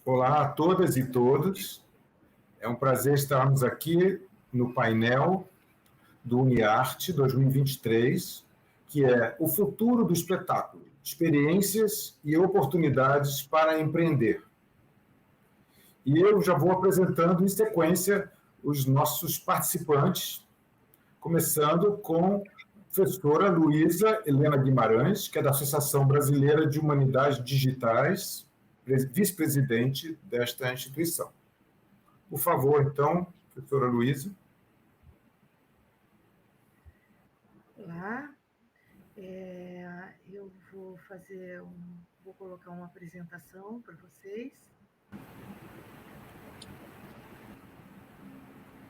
Olá a todas e todos. É um prazer estarmos aqui no painel do UniArte 2023, que é o futuro do espetáculo, experiências e oportunidades para empreender. E eu já vou apresentando em sequência os nossos participantes, começando com a professora Luísa Helena Guimarães, que é da Associação Brasileira de Humanidades Digitais, vice-presidente desta instituição. Por favor, então, professora Luísa. Olá, eu vou colocar uma apresentação para vocês.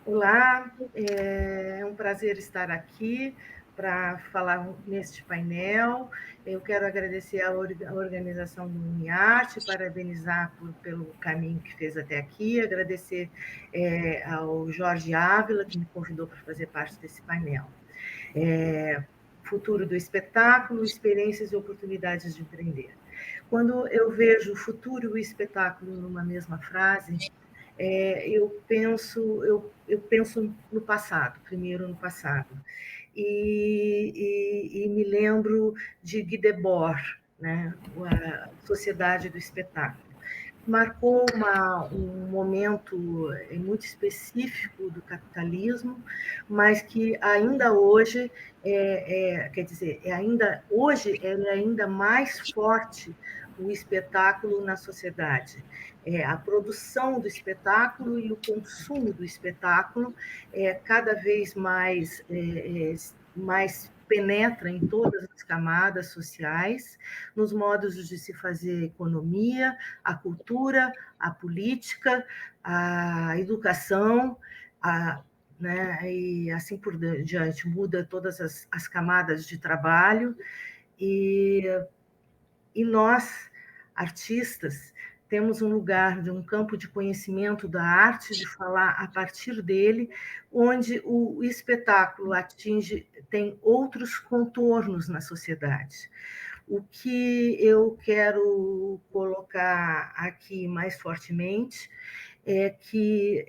Olá, é um prazer estar aqui para falar neste painel. Eu quero agradecer a organização do UniArte, parabenizar pelo caminho que fez até aqui, agradecer ao Jorge Ávila, que me convidou para fazer parte desse painel. Futuro do espetáculo, experiências e oportunidades de empreender. Quando eu vejo o futuro e o espetáculo numa mesma frase, eu penso no passado, primeiro no passado, e me lembro de Guy Debord, né, a Sociedade do Espetáculo. Marcou um momento muito específico do capitalismo, mas que ainda hoje, quer dizer, ainda hoje é ainda mais forte o espetáculo na sociedade. A produção do espetáculo e o consumo do espetáculo cada vez mais penetra em todas as camadas sociais, nos modos de se fazer economia, a cultura, a política, a educação, né, e assim por diante, muda todas as camadas de trabalho, e nós, artistas, temos um lugar de um campo de conhecimento da arte, de falar a partir dele, onde o espetáculo tem outros contornos na sociedade. O que eu quero colocar aqui mais fortemente é que,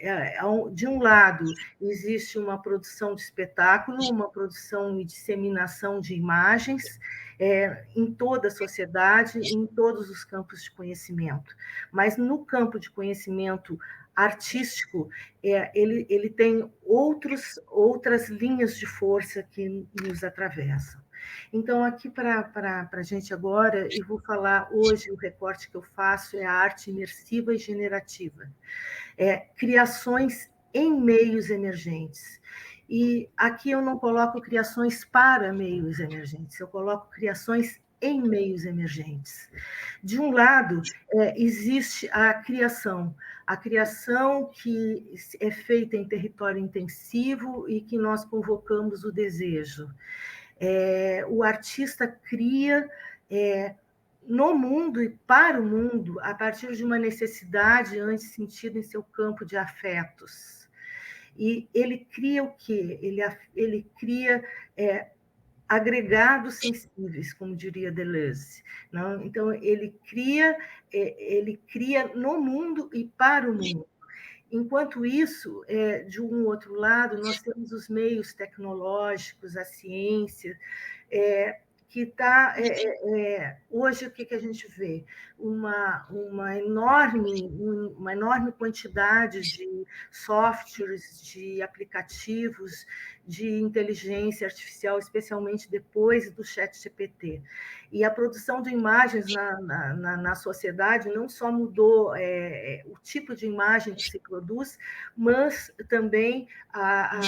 de um lado, existe uma produção de espetáculo, uma produção e disseminação de imagens em toda a sociedade, em todos os campos de conhecimento. Mas no campo de conhecimento artístico, ele tem outras linhas de força que nos atravessam. Então, aqui para a gente agora, eu vou falar hoje, o recorte que eu faço é a arte imersiva e generativa. Criações em meios emergentes. E aqui eu não coloco criações para meios emergentes, eu coloco criações em meios emergentes. De um lado, existe a criação que é feita em território intensivo e que nós convocamos o desejo. O artista cria no mundo e para o mundo a partir de uma necessidade antes sentida em seu campo de afetos. E ele cria o quê? Ele cria agregados sensíveis, como diria Deleuze. Não? Então, ele cria no mundo e para o mundo. Enquanto isso, de um outro lado, nós temos os meios tecnológicos, a ciência, que está... hoje, o que a gente vê? Uma enorme quantidade de softwares, de aplicativos, de inteligência artificial, especialmente depois do ChatGPT. E a produção de imagens na sociedade não só mudou o tipo de imagem que se produz, mas também a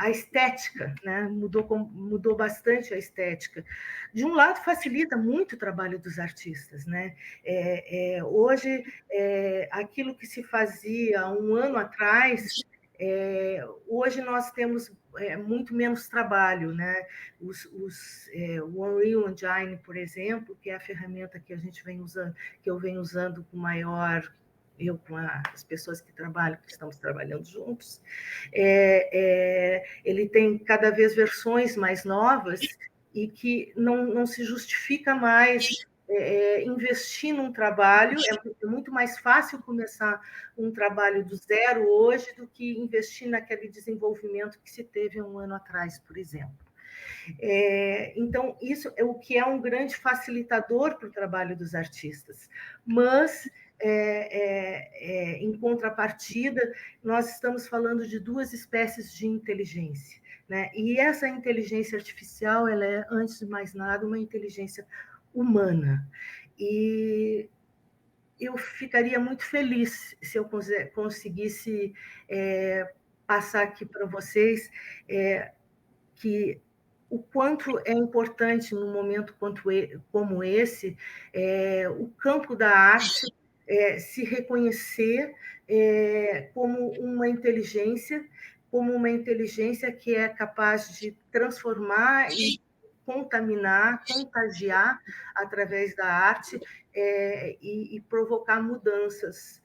estética, né? Mudou bastante a estética. De um lado, facilita muito o trabalho dos artistas, né? Hoje, aquilo que se fazia um ano atrás, hoje nós temos muito menos trabalho, né? O Unreal Engine, por exemplo, que é a ferramenta que a gente vem usando, que eu venho usando com maior... eu com as pessoas que estamos trabalhando juntos, ele tem cada vez versões mais novas e que não se justifica mais investir num trabalho, é muito mais fácil começar um trabalho do zero hoje do que investir naquele desenvolvimento que se teve um ano atrás, por exemplo. Então, isso é o que é um grande facilitador para o trabalho dos artistas. Mas, em contrapartida, nós estamos falando de duas espécies de inteligência, né? E essa inteligência artificial, ela é, antes de mais nada, uma inteligência humana. E eu ficaria muito feliz se eu conseguisse passar aqui para vocês que o quanto é importante num momento como esse, o campo da arte se reconhecer como uma inteligência que é capaz de transformar e contaminar, contagiar através da arte e provocar mudanças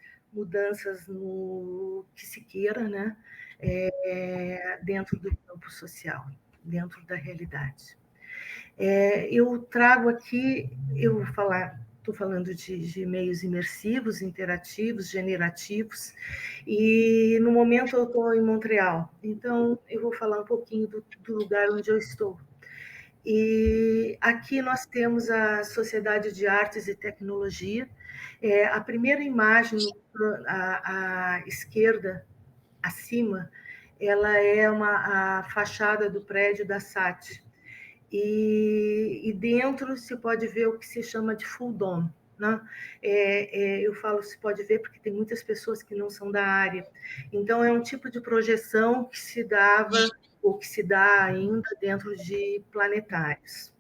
no que se queira, né? Dentro do campo social, dentro da realidade. Eu trago aqui, estou falando de meios imersivos, interativos, generativos, e no momento eu estou em Montreal, então eu vou falar um pouquinho do lugar onde eu estou. E aqui nós temos a Sociedade de Artes e Tecnologia. A primeira imagem à esquerda, acima, ela é a fachada do prédio da SAT. E dentro se pode ver o que se chama de full dome, né? Eu falo se pode ver porque tem muitas pessoas que não são da área. Então, é um tipo de projeção que se dava ou que se dá ainda dentro de planetários.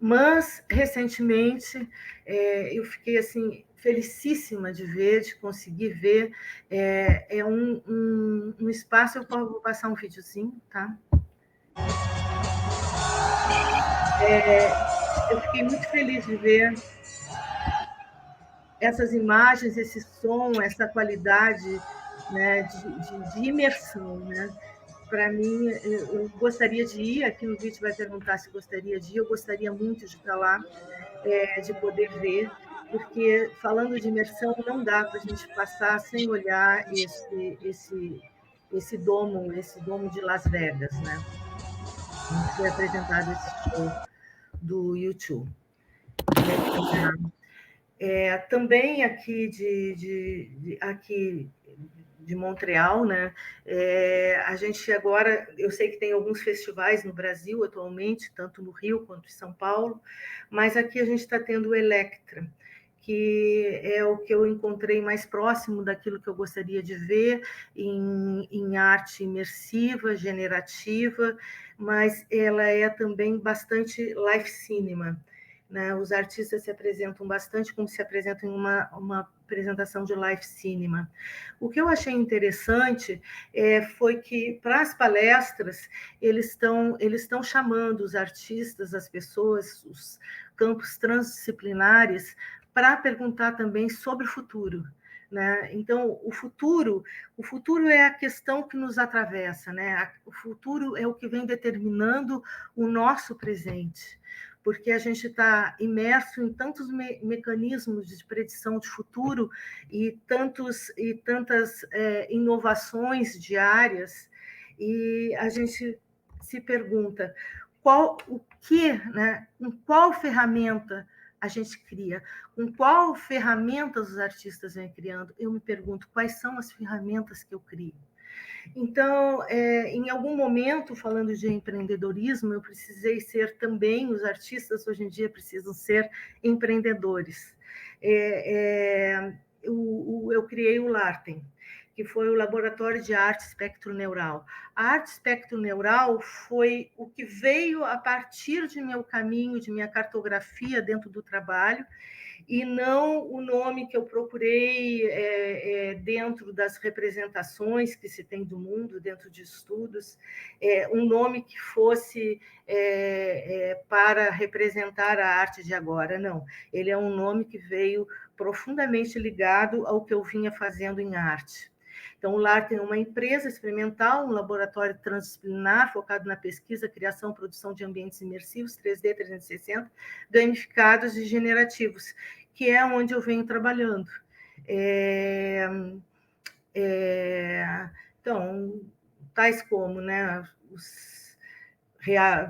Mas, recentemente, eu fiquei assim felicíssima de conseguir ver. Um espaço, eu vou passar um videozinho, tá? Eu fiquei muito feliz de ver essas imagens, esse som, essa qualidade, né, de imersão, né? Para mim, eu gostaria de ir, aqui no vídeo vai perguntar se gostaria de ir, eu gostaria muito de estar lá, de poder ver, porque falando de imersão, não dá para a gente passar sem olhar esse domo de Las Vegas, né? Onde foi apresentado esse show do YouTube. Também aqui aqui de Montreal, né? A gente agora, eu sei que tem alguns festivais no Brasil atualmente, tanto no Rio quanto em São Paulo, mas aqui a gente está tendo o Electra, que é o que eu encontrei mais próximo daquilo que eu gostaria de ver em arte imersiva, generativa, mas ela é também bastante live cinema. Né? Os artistas se apresentam bastante como se apresentam em uma apresentação de live cinema. O que eu achei interessante foi que, para as palestras, eles estão chamando os artistas, as pessoas, os campos transdisciplinares, para perguntar também sobre o futuro. Né? Então, o futuro é a questão que nos atravessa, né? O futuro é o que vem determinando o nosso presente, porque a gente está imerso em tantos mecanismos de predição de futuro e tantas inovações diárias, e a gente se pergunta né, com qual ferramenta a gente cria, com qual ferramentas os artistas vêm criando. Eu me pergunto quais são as ferramentas que eu crio. Então, em algum momento, falando de empreendedorismo, eu precisei ser também, os artistas hoje em dia precisam ser empreendedores. Eu criei o LARTEM, que foi o Laboratório de Arte Espectroneural. A arte espectroneural foi o que veio a partir de meu caminho, de minha cartografia dentro do trabalho, e não o nome que eu procurei dentro das representações que se tem do mundo, dentro de estudos, um nome que fosse para representar a arte de agora. Não, ele é um nome que veio profundamente ligado ao que eu vinha fazendo em arte. Então, o LAR é uma empresa experimental, um laboratório transdisciplinar focado na pesquisa, criação e produção de ambientes imersivos 3D, 360, gamificados e generativos, que é onde eu venho trabalhando. Então, tais como, né,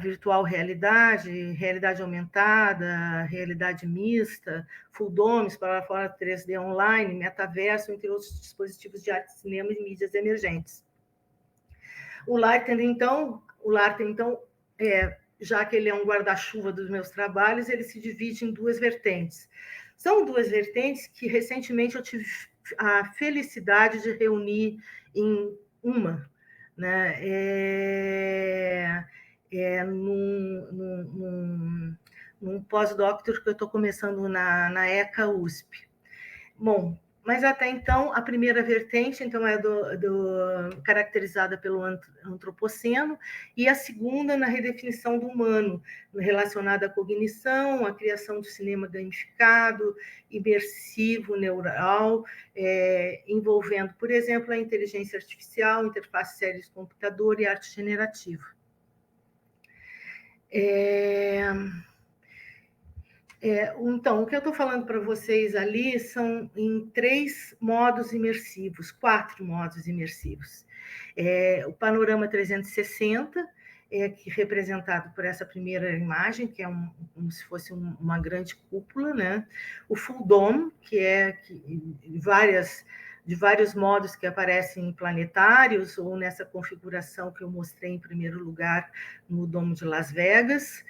virtual realidade, realidade aumentada, realidade mista, full domes para fora 3D online, metaverso, entre outros dispositivos de arte, cinema e mídias emergentes. O Lighten, então, já que ele é um guarda-chuva dos meus trabalhos, ele se divide em duas vertentes. São duas vertentes que recentemente eu tive a felicidade de reunir em uma, né? Num pós-doctor que eu estou começando na ECA USP. Bom, mas até então, a primeira vertente então, é caracterizada pelo antropoceno, e a segunda na redefinição do humano, relacionada à cognição, à criação do cinema gamificado, imersivo, neural, envolvendo, por exemplo, a inteligência artificial, interface cérebro-computador e arte generativa. Então, o que eu estou falando para vocês ali são em 3 modos imersivos, 4 modos imersivos. O panorama 360, que é representado por essa primeira imagem, que é como se fosse uma grande cúpula, né? O full dome, que é de vários modos que aparecem em planetários, ou nessa configuração que eu mostrei em primeiro lugar no Domo de Las Vegas.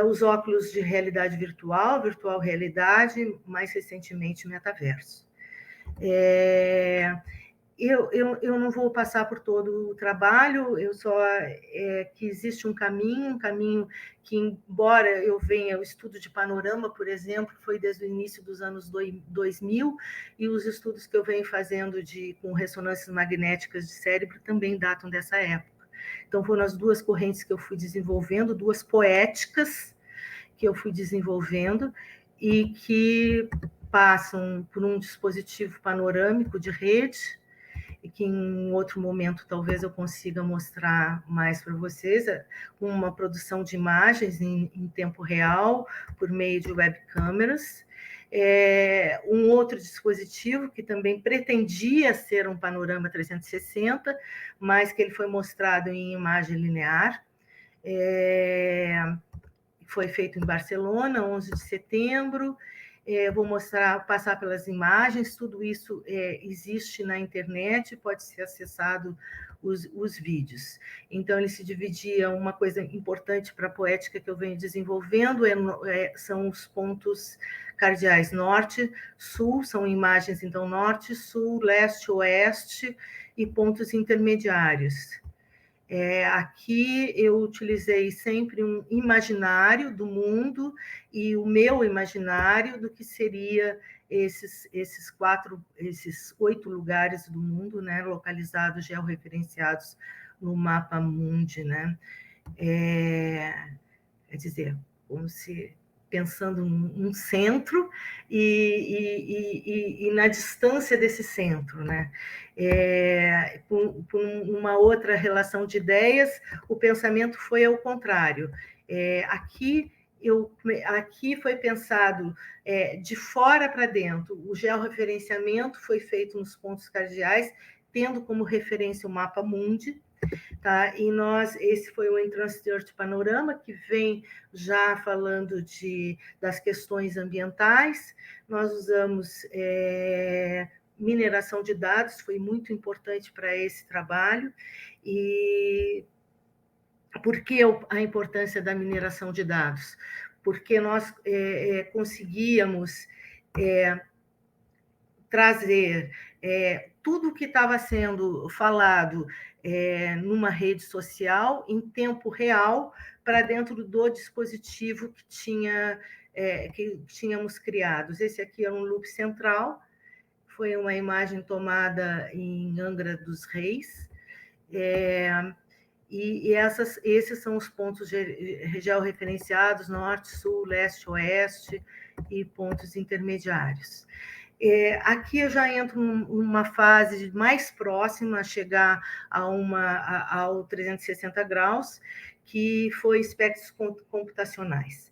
Os óculos de realidade virtual, virtual realidade, mais recentemente metaverso. Eu não vou passar por todo o trabalho, eu só que existe um caminho que, embora eu venha, o estudo de panorama, por exemplo, foi desde o início dos anos 2000, e os estudos que eu venho fazendo com ressonâncias magnéticas de cérebro também datam dessa época. Então, foram as 2 correntes que eu fui desenvolvendo, 2 poéticas que eu fui desenvolvendo, e que passam por um dispositivo panorâmico de rede, e que em outro momento talvez eu consiga mostrar mais para vocês, uma produção de imagens em tempo real, por meio de webcâmeras. Um outro dispositivo que também pretendia ser um panorama 360, mas que ele foi mostrado em imagem linear. Foi feito em Barcelona, 11 de setembro. Vou passar pelas imagens, tudo isso existe na internet, pode ser acessado os vídeos. Então, ele se dividia, uma coisa importante para a poética que eu venho desenvolvendo, são os pontos cardeais norte, sul, são imagens, então, norte, sul, leste, oeste, e pontos intermediários. Aqui eu utilizei sempre um imaginário do mundo e o meu imaginário do que seria esses 8 lugares do mundo, né, localizados, georreferenciados no mapa mundi, né? Quer dizer, como se pensando num centro e na distância desse centro, né? Por uma outra relação de ideias, o pensamento foi ao contrário. Aqui foi pensado de fora para dentro. O georreferenciamento foi feito nos pontos cardeais, tendo como referência o mapa mundi. Tá? E esse foi o Intransturte Panorama, que vem já falando das questões ambientais. Nós usamos mineração de dados, foi muito importante para esse trabalho. E por que a importância da mineração de dados? Porque nós conseguíamos trazer tudo o que estava sendo falado numa rede social, em tempo real, para dentro do dispositivo que tínhamos criados. Esse aqui é um loop central, foi uma imagem tomada em Angra dos Reis, e esses são os pontos georreferenciados, norte, sul, leste, oeste, e pontos intermediários. Aqui eu já entro numa fase mais próxima a chegar ao 360 graus, que foi espectros computacionais.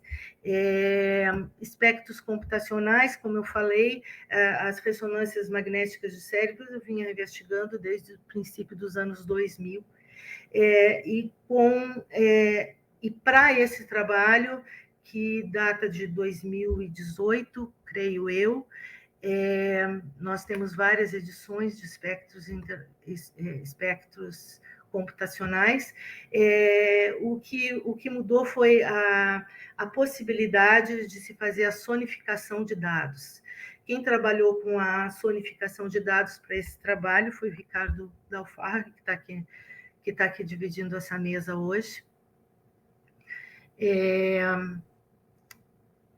Espectros computacionais, como eu falei, as ressonâncias magnéticas de cérebros eu vinha investigando desde o princípio dos anos 2000, e para esse trabalho, que data de 2018, creio eu, nós temos várias edições de espectros computacionais. O que mudou foi a possibilidade de se fazer a sonificação de dados. Quem trabalhou com a sonificação de dados para esse trabalho foi o Ricardo Dalfarra, que está aqui dividindo essa mesa hoje.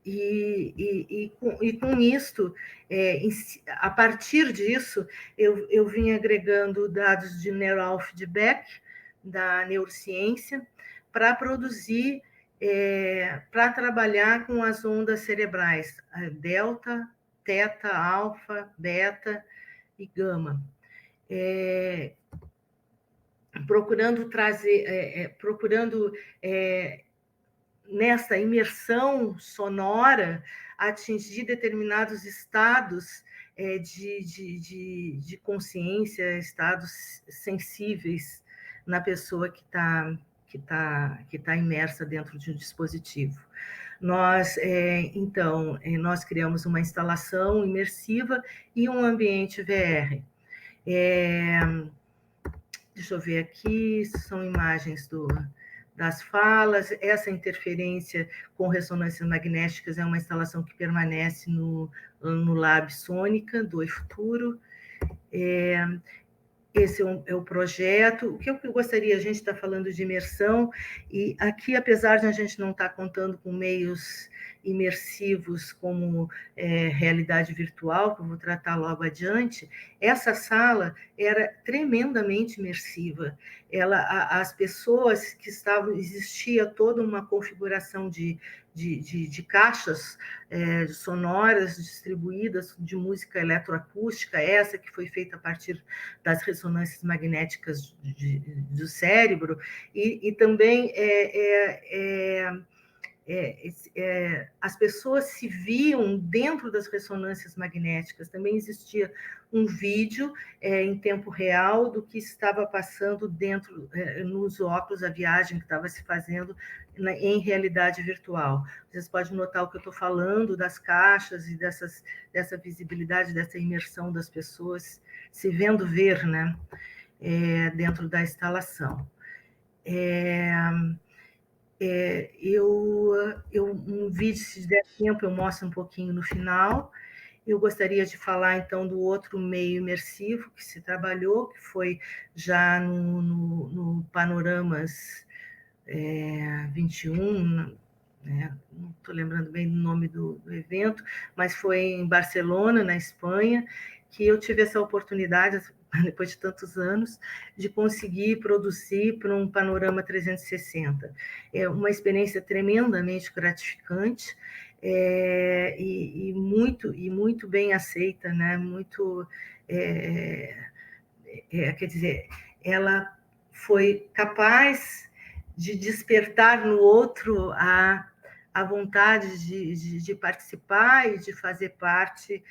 E com isto, a partir disso, eu vim agregando dados de neural feedback, da neurociência, para produzir, para trabalhar com as ondas cerebrais, delta, teta, alfa, beta e gama. Procurando nessa imersão sonora, atingir determinados estados de consciência, estados sensíveis na pessoa que tá imersa dentro de um dispositivo. Então, nós criamos uma instalação imersiva e um ambiente VR. Deixa eu ver aqui, são imagens das falas. Essa interferência com ressonâncias magnéticas é uma instalação que permanece no Lab Sônica, do eFuturo. Esse é o projeto. O que eu gostaria, a gente está falando de imersão, e aqui, apesar de a gente não estar contando com meios imersivos como realidade virtual, que eu vou tratar logo adiante, essa sala era tremendamente imersiva. As pessoas que estavam, existia toda uma configuração de caixas sonoras distribuídas de música eletroacústica, essa que foi feita a partir das ressonâncias magnéticas do cérebro, e também as pessoas se viam dentro das ressonâncias magnéticas. Também existia um vídeo em tempo real do que estava passando dentro, nos óculos, a viagem que estava se fazendo em realidade virtual. Vocês podem notar o que eu estou falando, das caixas e dessa visibilidade, dessa imersão das pessoas se vendo ver, né, dentro da instalação. Um vídeo, se der tempo, eu mostro um pouquinho no final. Eu gostaria de falar, então, do outro meio imersivo que se trabalhou, que foi já no Panoramas 21, né? Não estou lembrando bem do nome do evento, mas foi em Barcelona, na Espanha, que eu tive essa oportunidade, depois de tantos anos, de conseguir produzir para um Panorama 360. É uma experiência tremendamente gratificante, e muito bem aceita, né? Quer dizer, ela foi capaz de despertar no outro a vontade de participar e de fazer parte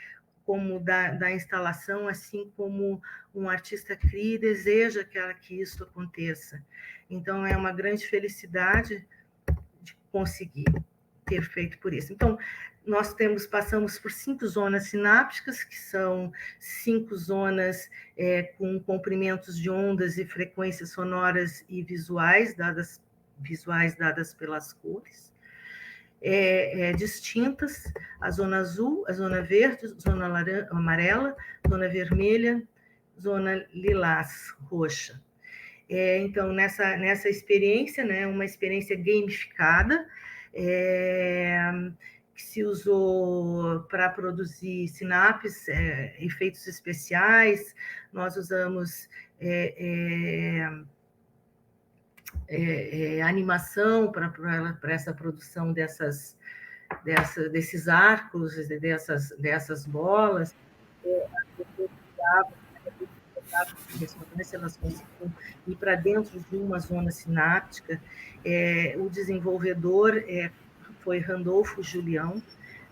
como da instalação, assim como um artista cria e deseja que isso aconteça. Então, é uma grande felicidade de conseguir ter feito por isso. Então, nós passamos por 5 zonas sinápticas, que são 5 zonas com comprimentos de ondas e frequências sonoras e visuais dadas pelas cores. Distintas, a zona azul, a zona verde, zona amarela, zona vermelha, zona lilás, roxa. Então, nessa experiência, né, uma experiência gamificada, que se usou para produzir sinapses, efeitos especiais. Nós usamos animação para essa produção desses arcos, dessas bolas. pessoas estudavam, de ressonância, elas conseguiam ir para dentro de uma zona sináptica. O desenvolvedor foi Randolfo Julião,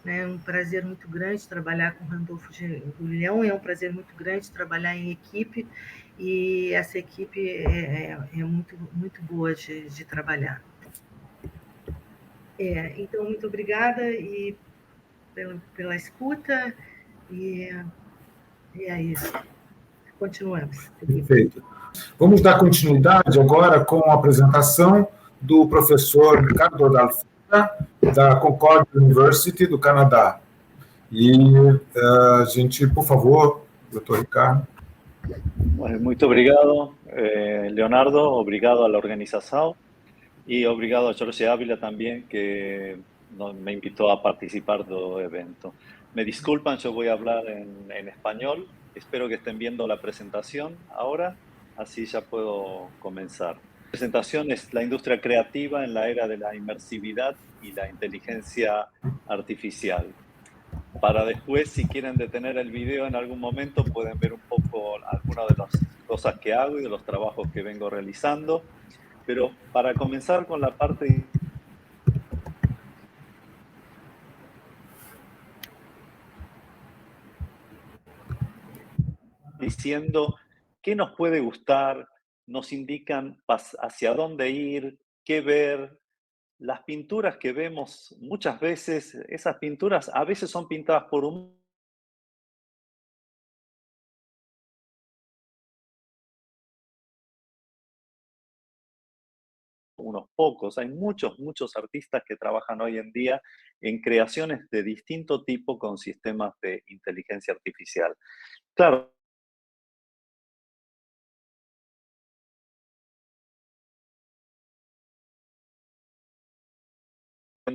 né? Um prazer muito grande trabalhar com Randolfo Julião, é um prazer muito grande trabalhar em equipe, e essa equipe é muito, muito boa de trabalhar. Então, muito obrigada pela escuta, e é isso. Continuamos. Perfeito. Vamos dar continuidade agora com a apresentação do professor Ricardo D'Alfeira, da Concord University, do Canadá. E a gente, por favor, doutor Ricardo. Bueno, muito obrigado, Leonardo, obrigado a la organización y obrigado a Jorge Ávila también, que me invitó a participar del evento. Me disculpan, yo voy a hablar en español. Espero que estén viendo la presentación ahora, así ya puedo comenzar. La presentación es la industria creativa en la era de la inmersividad y la inteligencia artificial. Para después, si quieren detener el video en algún momento, pueden ver un poco algunas de las cosas que hago y de los trabajos que vengo realizando. Pero para comenzar con la parte diciendo qué nos puede gustar, nos indican hacia dónde ir, qué ver. Las pinturas que vemos muchas veces, esas pinturas a veces son pintadas por unos pocos. Hay muchos artistas que trabajan hoy en día en creaciones de distinto tipo con sistemas de inteligencia artificial. Claro,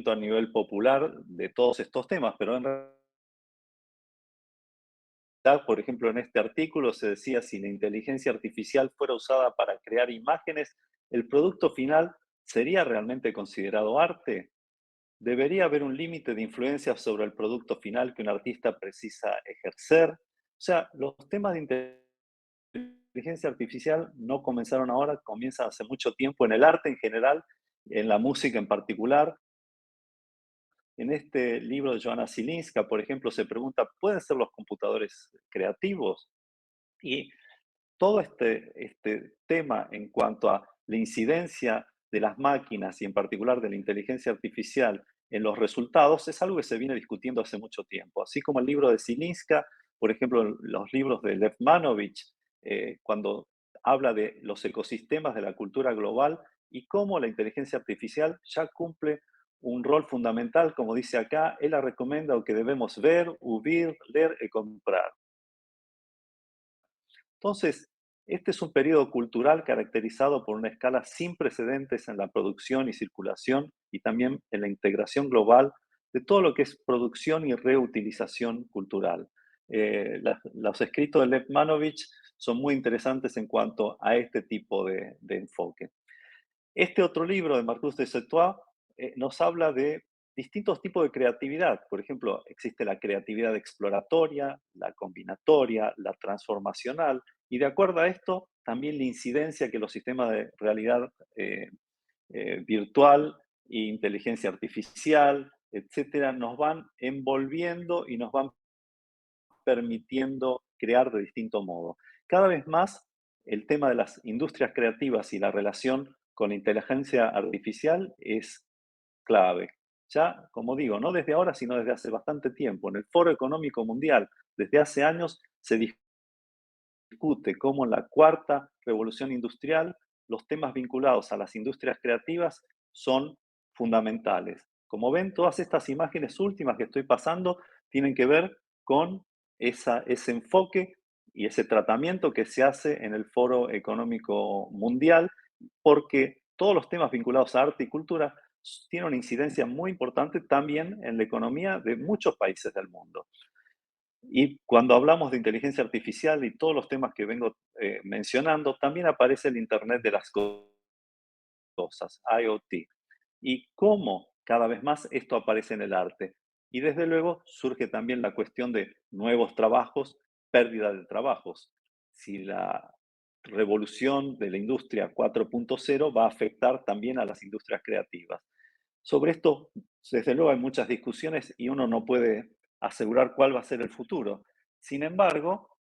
a nivel popular de todos estos temas, pero en realidad, por ejemplo, en este artículo se decía, si la inteligencia artificial fuera usada para crear imágenes, ¿el producto final sería realmente considerado arte? ¿Debería haber un límite de influencia sobre el producto final que un artista precisa ejercer? O sea, los temas de inteligencia artificial no comenzaron ahora, comienzan hace mucho tiempo en el arte en general, en la música en particular. En este libro de Joanna Zilinska, por ejemplo, se pregunta, ¿pueden ser los computadores creativos? Y todo este tema en cuanto a la incidencia de las máquinas y en particular de la inteligencia artificial en los resultados es algo que se viene discutiendo hace mucho tiempo. Así como el libro de Zilinska, por ejemplo, los libros de Lev Manovich, cuando habla de los ecosistemas de la cultura global y cómo la inteligencia artificial ya cumple un rol fundamental, como dice acá, él la recomienda o que debemos ver, oír, leer y comprar. Entonces, este es un periodo cultural caracterizado por una escala sin precedentes en la producción y circulación y también en la integración global de todo lo que es producción y reutilización cultural. Los escritos de Lev Manovich son muy interesantes en cuanto a este tipo de enfoque. Este otro libro de Marcus de Setois nos habla de distintos tipos de creatividad. Por ejemplo, existe la creatividad exploratoria, la combinatoria, la transformacional, y de acuerdo a esto, también la incidencia que los sistemas de realidad virtual e inteligencia artificial, etcétera, nos van envolviendo y nos van permitiendo crear de distinto modo. Cada vez más, el tema de las industrias creativas y la relación con la inteligencia artificial es clave. Ya, como digo, no desde ahora, sino desde hace bastante tiempo. En el Foro Económico Mundial, desde hace años, se discute cómo en la cuarta revolución industrial los temas vinculados a las industrias creativas son fundamentales. Como ven, todas estas imágenes últimas que estoy pasando tienen que ver con ese enfoque y ese tratamiento que se hace en el Foro Económico Mundial, porque todos los temas vinculados a arte y cultura tienen una incidencia muy importante también en la economía de muchos países del mundo. Y cuando hablamos de inteligencia artificial y todos los temas que vengo mencionando, también aparece el Internet de las cosas, IoT, y cómo cada vez más esto aparece en el arte. Y desde luego surge también la cuestión de nuevos trabajos pérdida de trabajos, si la revolución de la industria 4.0 va a afectar también a las industrias creativas. Sobre esto, desde luego, hay muchas discusiones y uno no puede asegurar cuál va a ser el futuro. Sin embargo,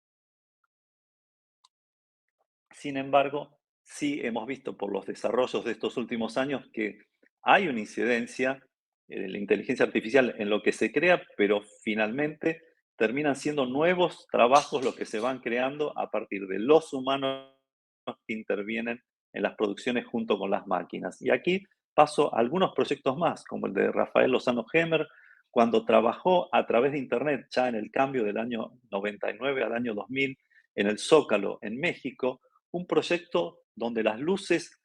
sin embargo, sí hemos visto por los desarrollos de estos últimos años que hay una incidencia de la inteligencia artificial en lo que se crea, pero finalmente terminan siendo nuevos trabajos los que se van creando a partir de los humanos que intervienen en las producciones junto con las máquinas. Y aquí paso a algunos proyectos más, como el de Rafael Lozano Hemer, cuando trabajó a través de Internet, ya en el cambio del año 99 al año 2000, en el Zócalo, en México, un proyecto donde las luces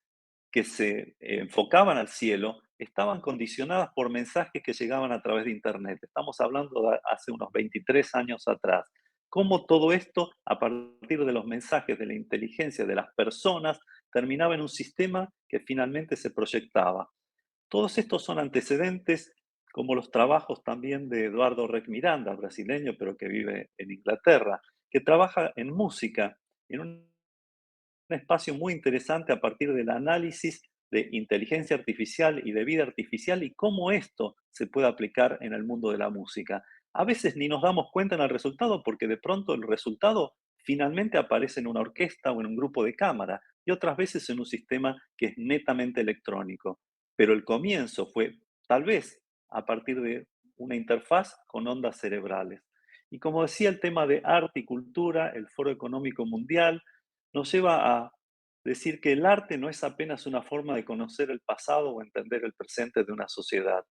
que se enfocaban al cielo estaban condicionadas por mensajes que llegaban a través de Internet. Estamos hablando de hace unos 23 años atrás. Cómo todo esto, a partir de los mensajes de la inteligencia de las personas, terminaba en un sistema que finalmente se proyectaba. Todos estos son antecedentes, como los trabajos también de Eduardo Rec Miranda, brasileño, pero que vive en Inglaterra, que trabaja en música, en un espacio muy interesante a partir del análisis de inteligencia artificial y de vida artificial y cómo esto se puede aplicar en el mundo de la música. A veces ni nos damos cuenta en el resultado porque de pronto el resultado finalmente aparece en una orquesta o en un grupo de cámara y otras veces en un sistema que es netamente electrónico. Pero el comienzo fue tal vez a partir de una interfaz con ondas cerebrales. Y como decía, el tema de arte y cultura, el Foro Económico Mundial, nos lleva a decir que el arte no es apenas una forma de conocer el pasado o entender el presente de una sociedad.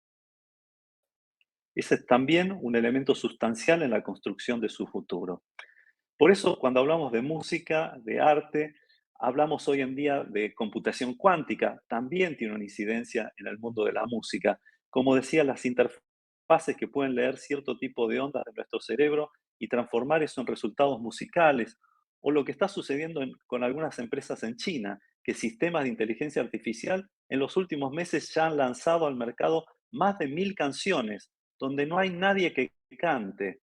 Ese es también un elemento sustancial en la construcción de su futuro. Por eso, cuando hablamos de música, de arte, hablamos hoy en día de computación cuántica, también tiene una incidencia en el mundo de la música. Como decía, las interfaces que pueden leer cierto tipo de ondas de nuestro cerebro y transformar eso en resultados musicales, o lo que está sucediendo con algunas empresas en China, que sistemas de inteligencia artificial en los últimos meses ya han lanzado al mercado más de 1000 canciones, donde no hay nadie que cante,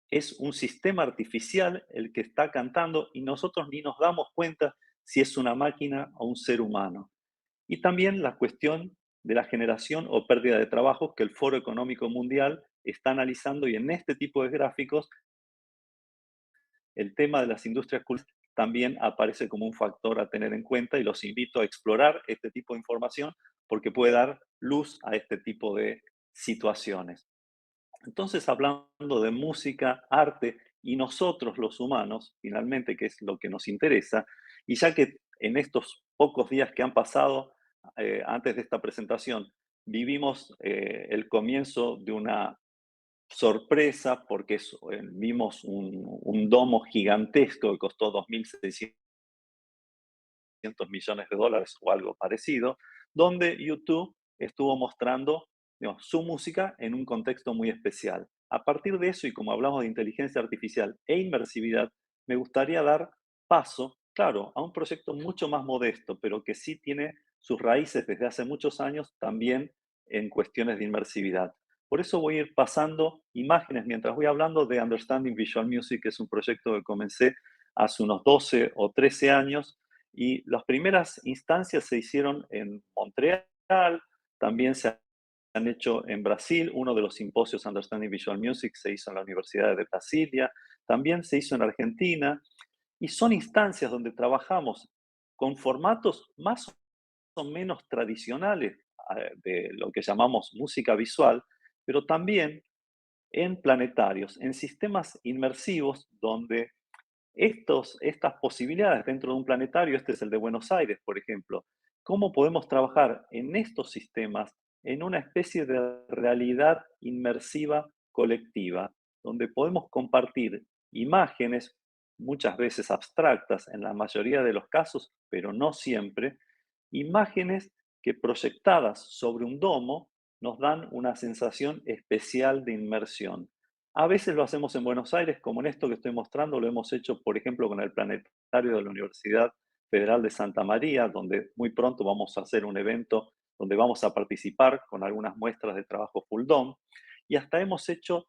es un sistema artificial el que está cantando y nosotros ni nos damos cuenta si es una máquina o un ser humano. Y también la cuestión de la generación o pérdida de trabajos que el Foro Económico Mundial está analizando, y en este tipo de gráficos el tema de las industrias culturales también aparece como un factor a tener en cuenta y los invito a explorar este tipo de información porque puede dar luz a este tipo de situaciones. Entonces, hablando de música, arte y nosotros los humanos, finalmente, que es lo que nos interesa, y ya que en estos pocos días que han pasado antes de esta presentación, vivimos el comienzo de una sorpresa porque vimos un domo gigantesco que costó 2.600 millones de dólares o algo parecido, donde YouTube estuvo mostrando, digamos, su música en un contexto muy especial. A partir de eso, y como hablamos de inteligencia artificial e inmersividad, me gustaría dar paso, claro, a un proyecto mucho más modesto, pero que sí tiene sus raíces desde hace muchos años también en cuestiones de inmersividad. Por eso voy a ir pasando imágenes mientras voy hablando de Understanding Visual Music, que es un proyecto que comencé hace unos 12 o 13 años y las primeras instancias se hicieron en Montreal, también se han hecho en Brasil, uno de los simposios Understanding Visual Music se hizo en la Universidad de Brasilia, también se hizo en Argentina, y son instancias donde trabajamos con formatos más o menos tradicionales de lo que llamamos música visual, pero también en planetarios, en sistemas inmersivos donde estas posibilidades dentro de un planetario, este es el de Buenos Aires, por ejemplo, cómo podemos trabajar en estos sistemas en una especie de realidad inmersiva colectiva, donde podemos compartir imágenes, muchas veces abstractas en la mayoría de los casos, pero no siempre, imágenes que proyectadas sobre un domo nos dan una sensación especial de inmersión. A veces lo hacemos en Buenos Aires, como en esto que estoy mostrando, lo hemos hecho, por ejemplo, con el planetario de la Universidad Federal de Santa María, donde muy pronto vamos a hacer un evento donde vamos a participar con algunas muestras de trabajo full dome. Y hasta hemos hecho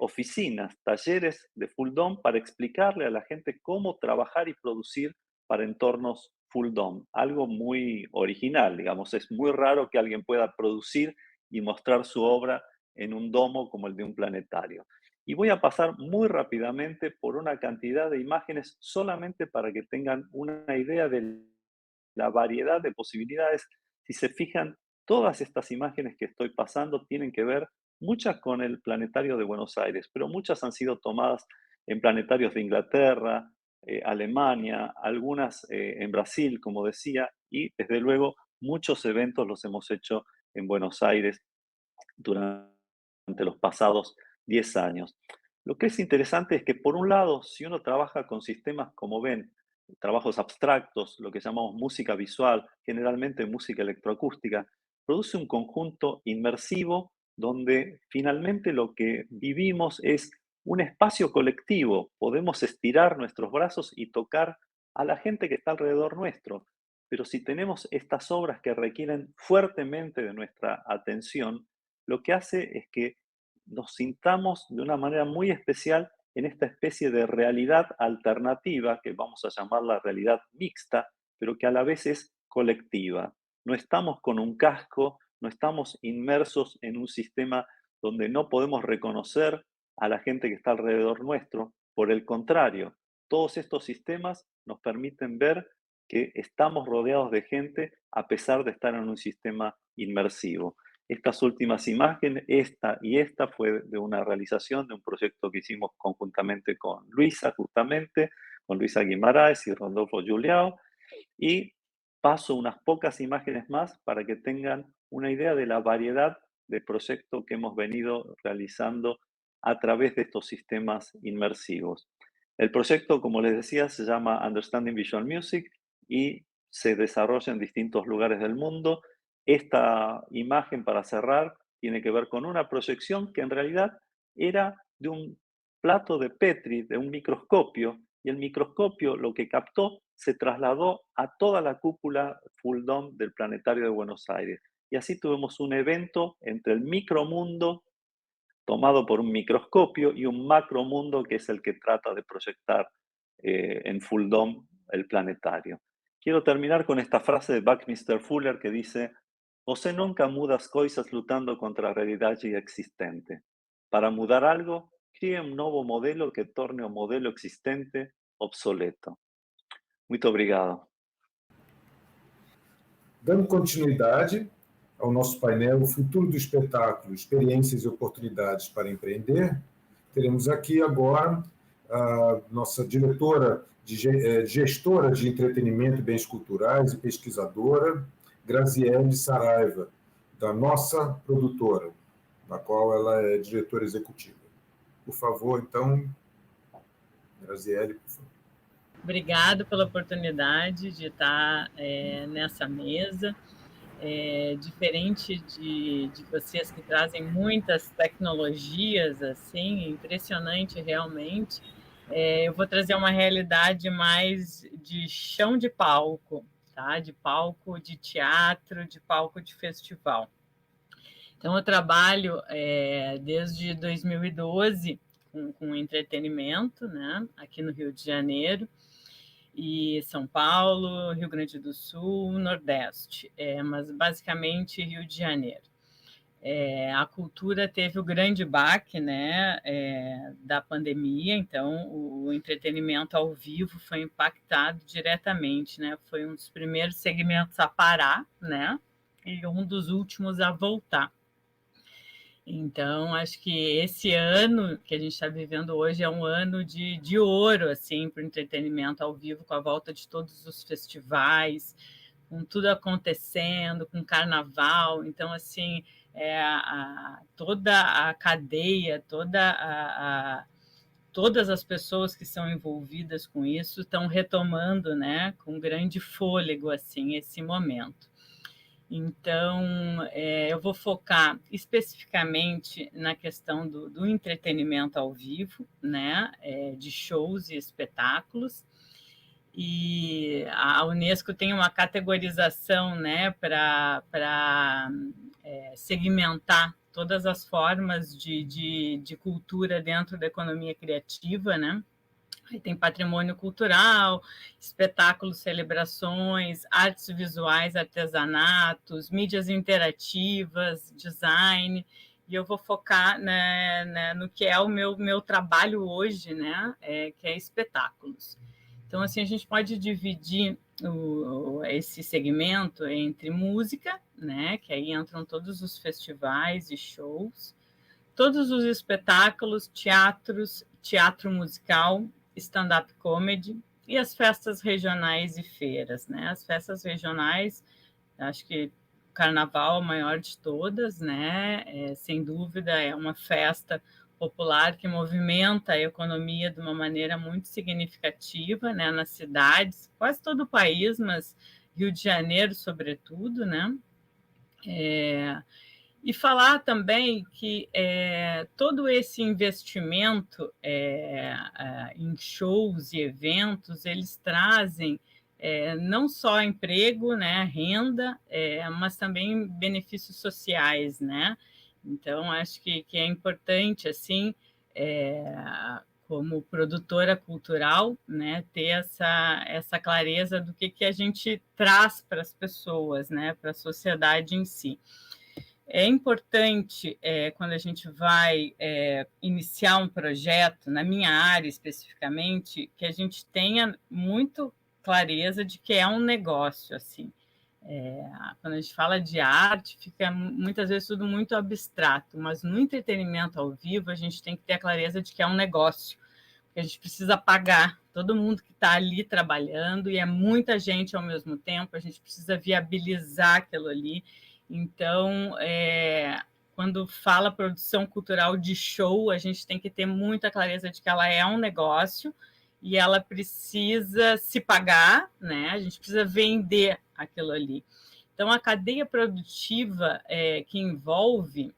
oficinas, talleres de Full Dome para explicarle a la gente cómo trabajar y producir para entornos Full Dome. Algo muy original, digamos. Es muy raro que alguien pueda producir y mostrar su obra en un domo como el de un planetario. Y voy a pasar muy rápidamente por una cantidad de imágenes solamente para que tengan una idea de la variedad de posibilidades. Si se fijan, todas estas imágenes que estoy pasando tienen que ver, muchas con el planetario de Buenos Aires, pero muchas han sido tomadas en planetarios de Inglaterra, Alemania, algunas en Brasil, como decía, y desde luego muchos eventos los hemos hecho en Buenos Aires durante los pasados 10 años. Lo que es interesante es que, por un lado, si uno trabaja con sistemas, como ven, trabajos abstractos, lo que llamamos música visual, generalmente música electroacústica, produce un conjunto inmersivo donde finalmente lo que vivimos es un espacio colectivo. Podemos estirar nuestros brazos y tocar a la gente que está alrededor nuestro. Pero si tenemos estas obras que requieren fuertemente de nuestra atención, lo que hace es que nos sintamos de una manera muy especial en esta especie de realidad alternativa, que vamos a llamar la realidad mixta, pero que a la vez es colectiva. No estamos con un casco, no estamos inmersos en un sistema donde no podemos reconocer a la gente que está alrededor nuestro. Por el contrario, todos estos sistemas nos permiten ver que estamos rodeados de gente a pesar de estar en un sistema inmersivo. Estas últimas imágenes, esta y esta, fue de una realización de un proyecto que hicimos conjuntamente con Luisa, justamente, con Luisa Guimaraes y Rodolfo Giuliao, y paso unas pocas imágenes más para que tengan una idea de la variedad de proyectos que hemos venido realizando a través de estos sistemas inmersivos. El proyecto, como les decía, se llama Understanding Visual Music y se desarrolla en distintos lugares del mundo. Esta imagen, para cerrar, tiene que ver con una proyección que en realidad era de un plato de Petri, de un microscopio, y el microscopio lo que captó se trasladó a toda la cúpula Full Dome del Planetario de Buenos Aires. Y así tuvimos un evento entre el micromundo tomado por un microscopio y un macromundo que es el que trata de proyectar en Full Dome el planetario. Quiero terminar con esta frase de Buckminster Fuller que dice: "Você nunca muda as coisas lutando contra a realidade existente. Para mudar algo, crie um novo modelo que torne o modelo existente obsoleto." Muito obrigado. Dando continuidade ao nosso painel O Futuro do Espetáculo, Experiências e Oportunidades para Empreender, teremos aqui agora a nossa diretora, gestora de entretenimento e bens culturais e pesquisadora, Graziele Saraiva, da nossa produtora, da qual ela é diretora executiva. Por favor, então, Graziele, por favor. Obrigado pela oportunidade de estar nessa mesa. Diferente de vocês que trazem muitas tecnologias, assim, impressionante realmente, eu vou trazer uma realidade mais de chão de palco, tá? De palco de teatro, de palco de festival. Então, eu trabalho desde 2012 com entretenimento, né? Aqui no Rio de Janeiro, e São Paulo, Rio Grande do Sul, Nordeste, mas basicamente Rio de Janeiro. A cultura teve o grande baque, né, da pandemia, então o entretenimento ao vivo foi impactado diretamente, né, foi um dos primeiros segmentos a parar, né, e um dos últimos a voltar. Então, acho que esse ano que a gente está vivendo hoje é um ano de ouro, assim, para o entretenimento ao vivo, com a volta de todos os festivais, com tudo acontecendo, com carnaval. Então, assim, toda a cadeia, todas as pessoas que são envolvidas com isso estão retomando, né, com grande fôlego, assim, esse momento. Então, eu vou focar especificamente na questão do entretenimento ao vivo, né, de shows e espetáculos. E a Unesco tem uma categorização, né, para segmentar todas as formas de cultura dentro da economia criativa, né? Aí tem patrimônio cultural, espetáculos, celebrações, artes visuais, artesanatos, mídias interativas, design, e eu vou focar, né, no que é o meu trabalho hoje, né, que é espetáculos. Então, assim, a gente pode dividir esse segmento entre música, né, que aí entram todos os festivais e shows, todos os espetáculos, teatro musical, stand-up comedy e as festas regionais e feiras, né? As festas regionais, acho que o Carnaval é a maior de todas, né? Sem dúvida, é uma festa popular que movimenta a economia de uma maneira muito significativa, né? Nas cidades, quase todo o país, mas Rio de Janeiro, sobretudo, né? E falar também que todo esse investimento em shows e eventos, eles trazem não só emprego, né, renda, mas também benefícios sociais, né? Então, acho que é importante, assim, como produtora cultural, né, ter essa clareza do que a gente traz para as pessoas, né, para a sociedade em si. É importante, quando a gente vai iniciar um projeto, na minha área especificamente, que a gente tenha muito clareza de que é um negócio, assim. Quando a gente fala de arte, fica muitas vezes tudo muito abstrato, mas no entretenimento ao vivo, a gente tem que ter a clareza de que é um negócio, porque a gente precisa pagar todo mundo que está ali trabalhando, e é muita gente ao mesmo tempo, a gente precisa viabilizar aquilo ali. Então, quando fala produção cultural de show, a gente tem que ter muita clareza de que ela é um negócio e ela precisa se pagar, né? A gente precisa vender aquilo ali. Então, a cadeia produtiva que envolve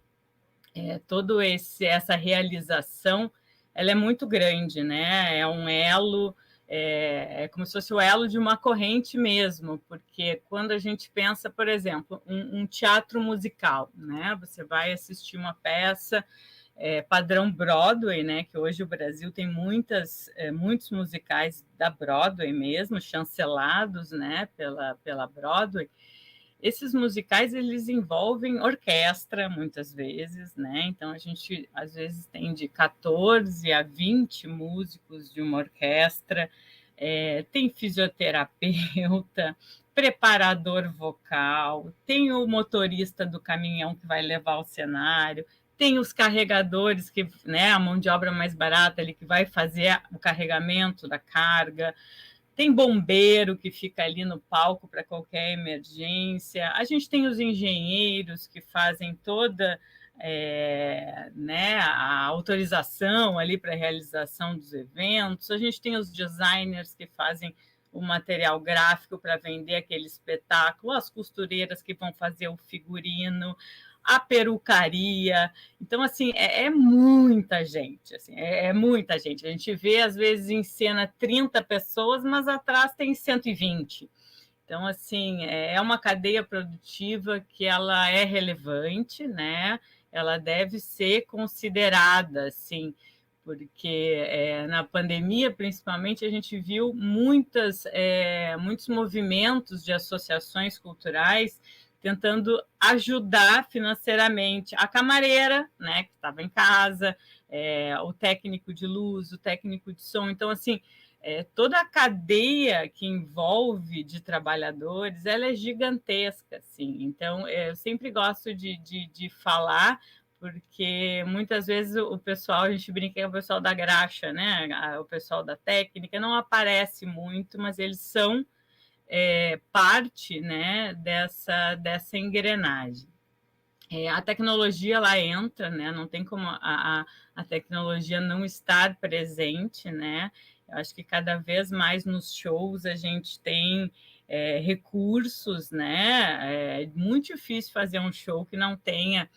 toda essa realização, ela é muito grande, né? É um elo, é como se fosse o elo de uma corrente mesmo, porque quando a gente pensa, por exemplo, um teatro musical, né? Você vai assistir uma peça padrão Broadway, né? Que hoje o Brasil tem muitos musicais da Broadway mesmo, chancelados, né? Pela Broadway. Esses musicais, eles envolvem orquestra, muitas vezes, né? Então, a gente, às vezes, tem de 14 a 20 músicos de uma orquestra, tem fisioterapeuta, preparador vocal, tem o motorista do caminhão que vai levar o cenário, tem os carregadores, que, né, a mão de obra mais barata ali, que vai fazer o carregamento da carga, tem bombeiro que fica ali no palco para qualquer emergência, a gente tem os engenheiros que fazem toda né, a autorização ali para a realização dos eventos, a gente tem os designers que fazem o material gráfico para vender aquele espetáculo, as costureiras que vão fazer o figurino, a perucaria. Então, assim, muita gente, assim, muita gente. A gente vê, às vezes, em cena 30 pessoas, mas atrás tem 120. Então, assim, é uma cadeia produtiva que ela é relevante, né? Ela deve ser considerada, assim, porque na pandemia, principalmente, a gente viu muitos movimentos de associações culturais tentando ajudar financeiramente a camareira, né, que estava em casa, o técnico de luz, o técnico de som. Então, assim, toda a cadeia que envolve de trabalhadores, ela é gigantesca, assim. Então, eu sempre gosto de falar, porque muitas vezes o pessoal, a gente brinca que é o pessoal da graxa, né? O pessoal da técnica não aparece muito, mas eles são parte, né, dessa engrenagem. A tecnologia ela entra, né? Não tem como a tecnologia não estar presente, né? Eu acho que cada vez mais nos shows a gente tem recursos, né? É muito difícil fazer um show que não tenha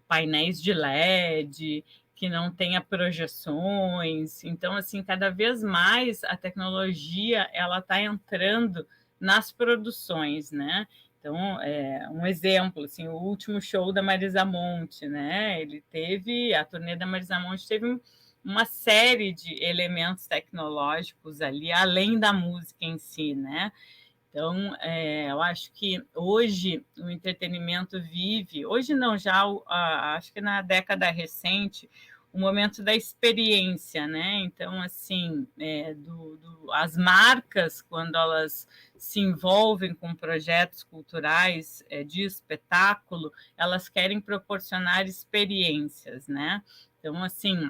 painéis de LED, que não tenha projeções. Então, assim, cada vez mais a tecnologia ela está entrando nas produções, né? Então, um exemplo, assim, o último show da Marisa Monte, né? A turnê da Marisa Monte teve uma série de elementos tecnológicos ali, além da música em si, né? Então, eu acho que hoje o entretenimento vive, hoje não, já acho que na década recente, o momento da experiência, né? Então, assim, as marcas, quando elas se envolvem com projetos culturais de espetáculo, elas querem proporcionar experiências, né? Então, assim,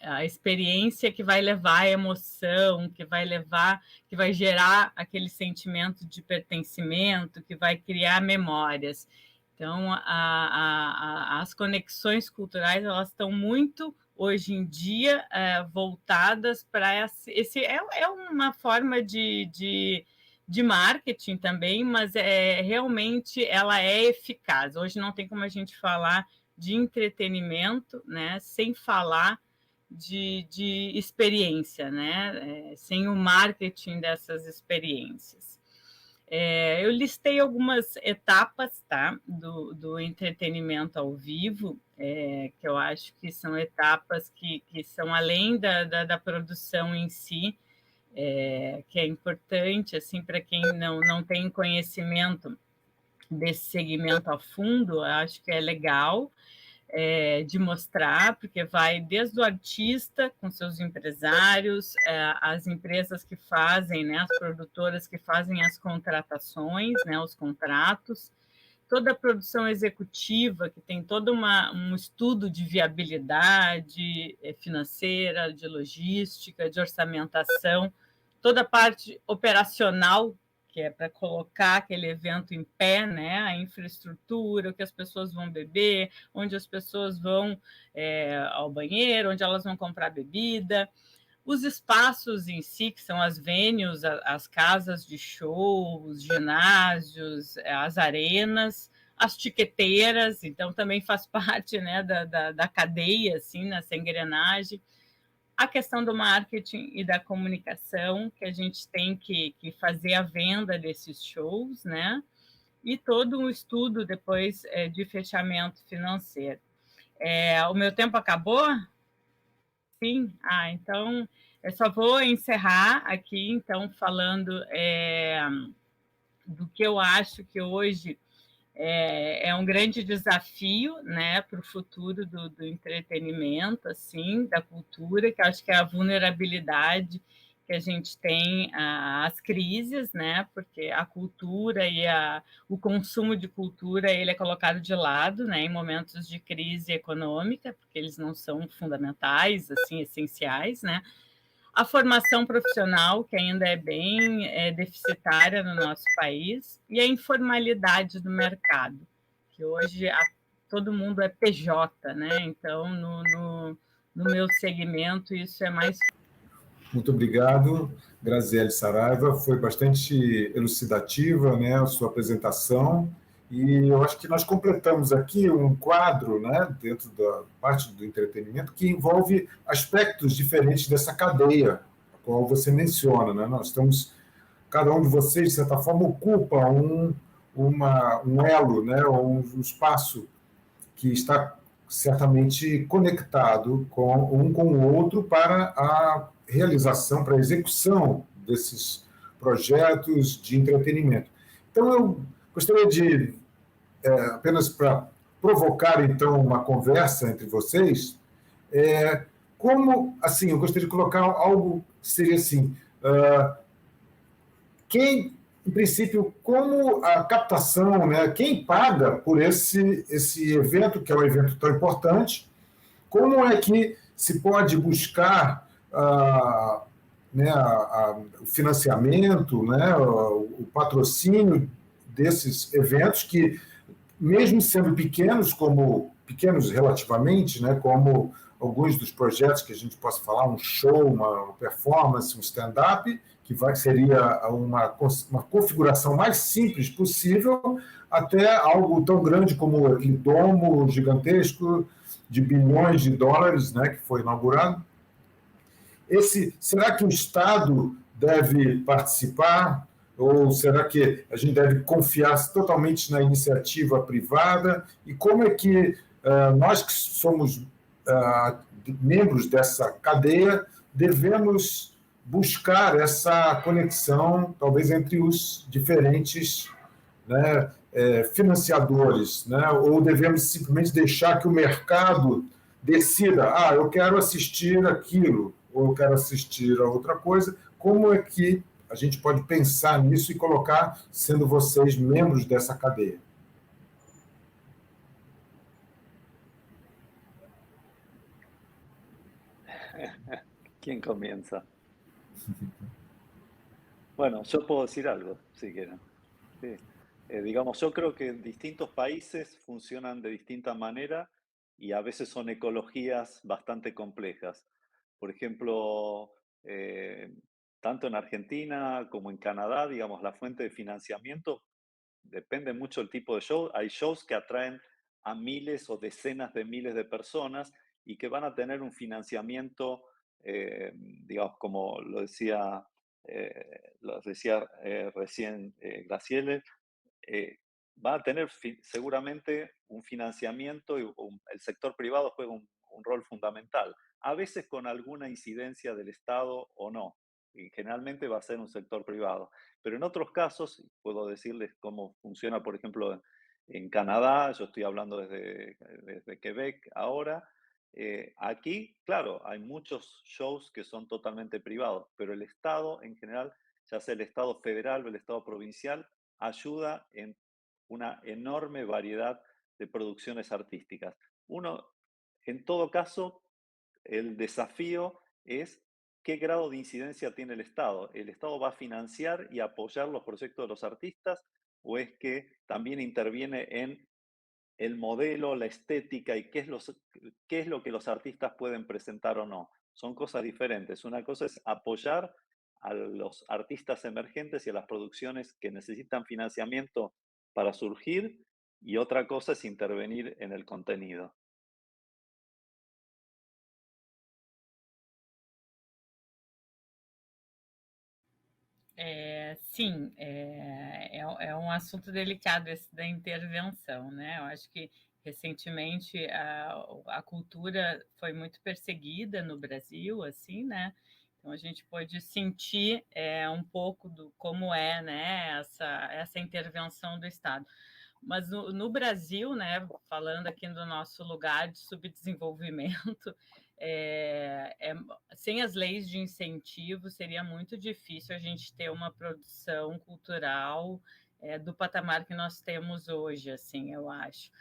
a experiência que vai levar a emoção, que vai gerar aquele sentimento de pertencimento, que vai criar memórias. Então, as conexões culturais elas estão muito hoje em dia voltadas para esse é uma forma de marketing também, mas realmente ela é eficaz. Hoje não tem como a gente falar de entretenimento, né, sem falar de experiência, né, sem o marketing dessas experiências. Eu listei algumas etapas, tá, do entretenimento ao vivo, que eu acho que são etapas que são além da produção em si, que é importante, assim, para quem não tem conhecimento desse segmento a fundo, acho que é legal de mostrar, porque vai desde o artista com seus empresários, as empresas que fazem, né, as produtoras que fazem as contratações, né, os contratos, toda a produção executiva, que tem todo um estudo de viabilidade financeira, de logística, de orçamentação, toda a parte operacional, que é para colocar aquele evento em pé, né? A infraestrutura, o que as pessoas vão beber, onde as pessoas vão ao banheiro, onde elas vão comprar bebida, os espaços em si, que são as venues, as casas de show, os ginásios, as arenas, as tiqueteiras, então também faz parte, né, da cadeia, assim, nessa engrenagem. A questão do marketing e da comunicação, que a gente tem que fazer a venda desses shows, né? E todo um estudo depois de fechamento financeiro. O meu tempo acabou? Sim? Então, eu só vou encerrar aqui, então, falando do que eu acho que hoje é um grande desafio, né, para o futuro do entretenimento, assim, da cultura, que eu acho que é a vulnerabilidade que a gente tem às crises, né, porque a cultura e o consumo de cultura ele é colocado de lado, né, em momentos de crise econômica, porque eles não são fundamentais, assim, essenciais, né. A formação profissional, que ainda é bem deficitária no nosso país, e a informalidade do mercado, que hoje todo mundo é PJ, né? Então, no meu segmento, isso é mais... Muito obrigado, Graziele Saraiva. Foi bastante elucidativa, né, a sua apresentação. E eu acho que nós completamos aqui um quadro, né, dentro da parte do entretenimento que envolve aspectos diferentes dessa cadeia, a qual você menciona. Né? Nós estamos, cada um de vocês, de certa forma, ocupa um elo, né, um espaço que está certamente conectado com o outro para a realização, para a execução desses projetos de entretenimento. Então, eu gostaria de, apenas para provocar, então, uma conversa entre vocês, como, assim, eu gostaria de colocar algo que seria assim, quem, em princípio, como a captação, né, quem paga por esse evento, que é um evento tão importante, como é que se pode buscar né, o financiamento, né, o patrocínio desses eventos que, mesmo sendo pequenos relativamente, né, como alguns dos projetos que a gente possa falar, um show, uma performance, um stand-up, que seria uma configuração mais simples possível, até algo tão grande como aquele domo gigantesco de bilhões de dólares, né, que foi inaugurado. Será que o Estado deve participar Ou será que a gente deve confiar totalmente na iniciativa privada? E como é que nós que somos membros dessa cadeia devemos buscar essa conexão, talvez entre os diferentes, né, financiadores, né? Ou devemos simplesmente deixar que o mercado decida, eu quero assistir aquilo, ou eu quero assistir a outra coisa? Como é que a gente pode pensar nisso e colocar, sendo vocês membros dessa cadeia? ¿Quién comienza? Bueno, yo puedo decir algo, si quieren. Sí. Digamos, yo creo que en distintos países funcionan de distinta manera y a veces son ecologías bastante complejas. Por ejemplo, tanto en Argentina como en Canadá, digamos, la fuente de financiamiento depende mucho del tipo de show. Hay shows que atraen a miles o decenas de miles de personas y que van a tener un financiamiento, digamos, como lo decía recién Graciela, va a tener seguramente un financiamiento y el sector privado juega un rol fundamental, a veces con alguna incidencia del Estado o no, y generalmente va a ser un sector privado. Pero en otros casos, puedo decirles cómo funciona, por ejemplo, en Canadá, yo estoy hablando desde Quebec ahora, aquí, claro, hay muchos shows que son totalmente privados, pero el Estado en general, ya sea el Estado federal o el Estado provincial, ayuda en una enorme variedad de producciones artísticas. En todo caso, el desafío es qué grado de incidencia tiene el Estado. ¿El Estado va a financiar y apoyar los proyectos de los artistas o es que también interviene en el modelo, la estética y qué es lo que los artistas pueden presentar o no? Son cosas diferentes. Una cosa es apoyar a los artistas emergentes y a las producciones que necesitan financiamiento para surgir y otra cosa es intervenir en el contenido. Sim, é um assunto delicado esse da intervenção, né? Eu acho que recentemente a cultura foi muito perseguida no Brasil, assim, né? Então a gente pôde sentir um pouco do como é, né, essa intervenção do Estado. Mas no Brasil, né, falando aqui do nosso lugar de subdesenvolvimento, sem as leis de incentivo, seria muito difícil a gente ter uma produção cultural do patamar que nós temos hoje, assim, eu acho.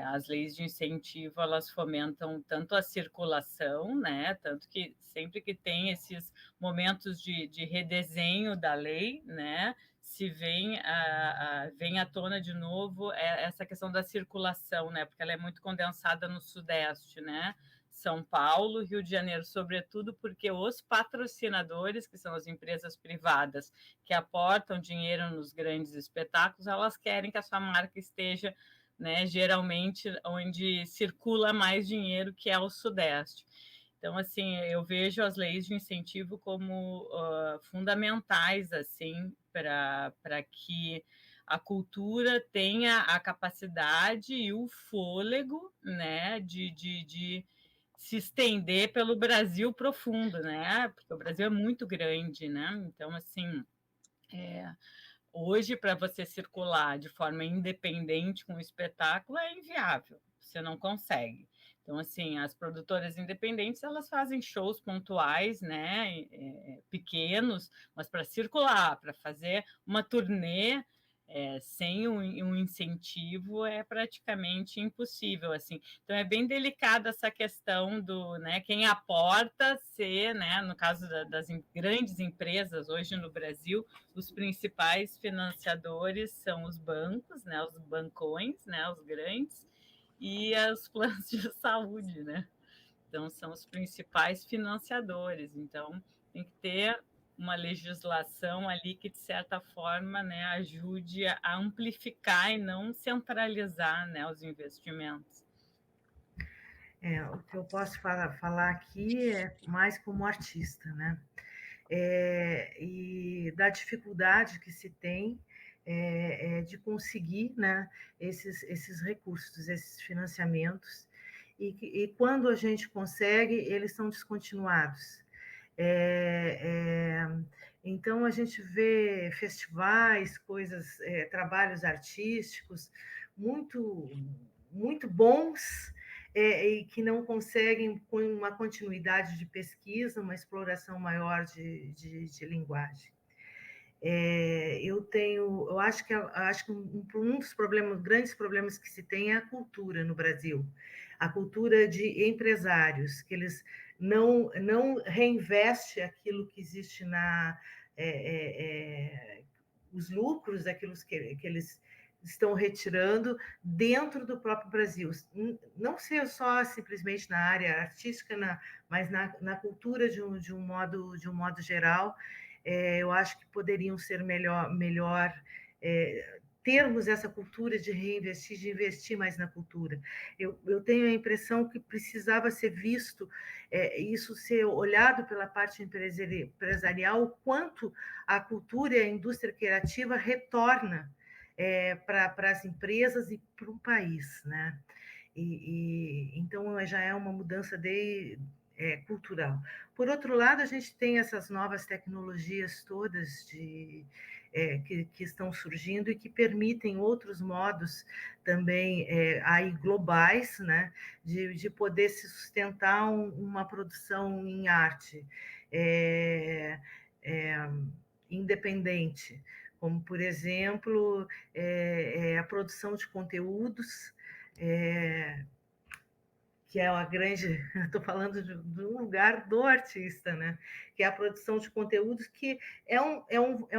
As leis de incentivo, elas fomentam tanto a circulação, né, tanto que sempre que tem esses momentos de redesenho da lei, né, se vem à tona de novo essa questão da circulação, né, porque ela é muito condensada no Sudeste, né, São Paulo, Rio de Janeiro, sobretudo porque os patrocinadores, que são as empresas privadas que aportam dinheiro nos grandes espetáculos, elas querem que a sua marca esteja, né, geralmente onde circula mais dinheiro, que é o Sudeste. Então, assim, eu vejo as leis de incentivo como fundamentais, assim, para que a cultura tenha a capacidade e o fôlego, né, de se estender pelo Brasil profundo, né? Porque o Brasil é muito grande, né? Então, assim, hoje, para você circular de forma independente com o espetáculo, é inviável, você não consegue. Então, assim, as produtoras independentes, elas fazem shows pontuais, né, pequenos, mas para circular, para fazer uma turnê, sem um incentivo é praticamente impossível, assim. Então é bem delicada essa questão do, né, quem aporta ser, né, no caso das grandes empresas hoje no Brasil, os principais financiadores são os bancos, né, os bancões, né, os grandes, e os planos de saúde, né? Então são os principais financiadores. Então tem que ter uma legislação ali que, de certa forma, né, ajude a amplificar e não centralizar, né, os investimentos. O que eu posso falar aqui é mais como artista, né? e da dificuldade que se tem de conseguir, né, esses recursos, esses financiamentos, e quando a gente consegue, eles são descontinuados. Então, a gente vê festivais, coisas, trabalhos artísticos muito, muito bons, e que não conseguem, com uma continuidade de pesquisa, uma exploração maior de linguagem. Eu acho que um dos grandes problemas que se tem é a cultura no Brasil, a cultura de empresários, que eles não reinvestem aquilo que existe os lucros, aquilo que eles estão retirando dentro do próprio Brasil. Não ser só simplesmente na área artística, mas na cultura de um modo geral. Eu acho que poderiam ser melhor termos essa cultura de reinvestir, de investir mais na cultura. Eu tenho a impressão que precisava ser visto, isso ser olhado pela parte empresarial, o quanto a cultura e a indústria criativa retorna para as empresas e para o país, né? Então, já é uma mudança cultural. Por outro lado, a gente tem essas novas tecnologias todas que estão surgindo e que permitem outros modos também aí globais, né, de poder se sustentar uma produção em arte independente, como, por exemplo, a produção de conteúdos, que é a grande... Estou falando de um lugar do artista, né? Que é a produção de conteúdos, que é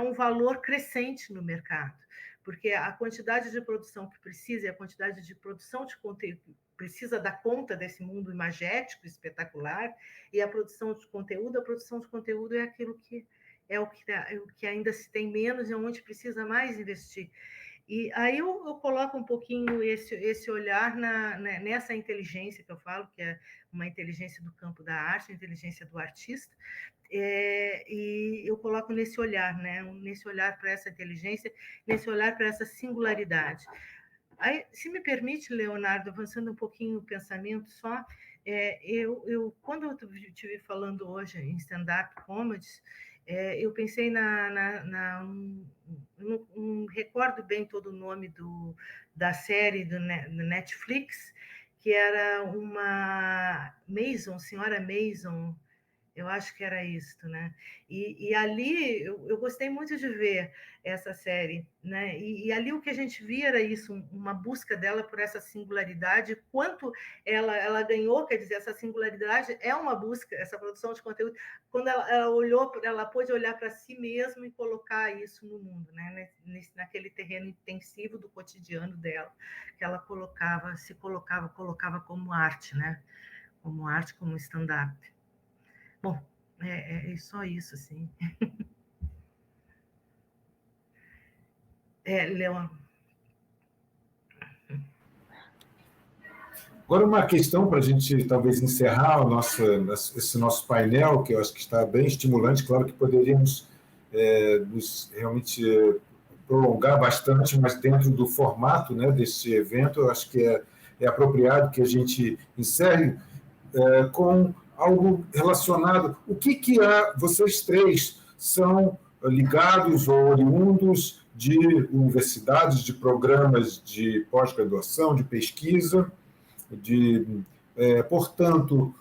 um valor crescente no mercado, porque a quantidade de produção que precisa, e a quantidade de produção de conteúdo precisa dar conta desse mundo imagético, espetacular, e a produção de conteúdo é aquilo que o que ainda se tem menos e onde precisa mais investir. E aí eu coloco um pouquinho esse olhar nessa inteligência que eu falo, que é uma inteligência do campo da arte, a inteligência do artista, e eu coloco nesse olhar, né? Nesse olhar para essa inteligência, nesse olhar para essa singularidade. Aí, se me permite, Leonardo, avançando um pouquinho o pensamento só, quando eu estive falando hoje em stand-up comedies, eu pensei não recordo bem todo o nome da série do Netflix, que era uma Senhora Mason, eu acho que era isso, né? E ali eu gostei muito de ver essa série, né? E ali o que a gente via era isso, uma busca dela por essa singularidade, quanto ela ganhou, quer dizer, essa singularidade é uma busca, essa produção de conteúdo, quando ela pôde olhar para si mesma e colocar isso no mundo, né? Naquele terreno intensivo do cotidiano dela, que ela colocava como arte, né? Como arte, como stand-up. Bom, é só isso, assim. Leon. Agora, uma questão para a gente, talvez, encerrar esse nosso painel, que eu acho que está bem estimulante. Claro que poderíamos nos realmente prolongar bastante, mas dentro do formato, né, desse evento, eu acho que é apropriado que a gente encerre com algo relacionado. O que vocês três são ligados ou oriundos de universidades, de programas de pós-graduação, de pesquisa, portanto,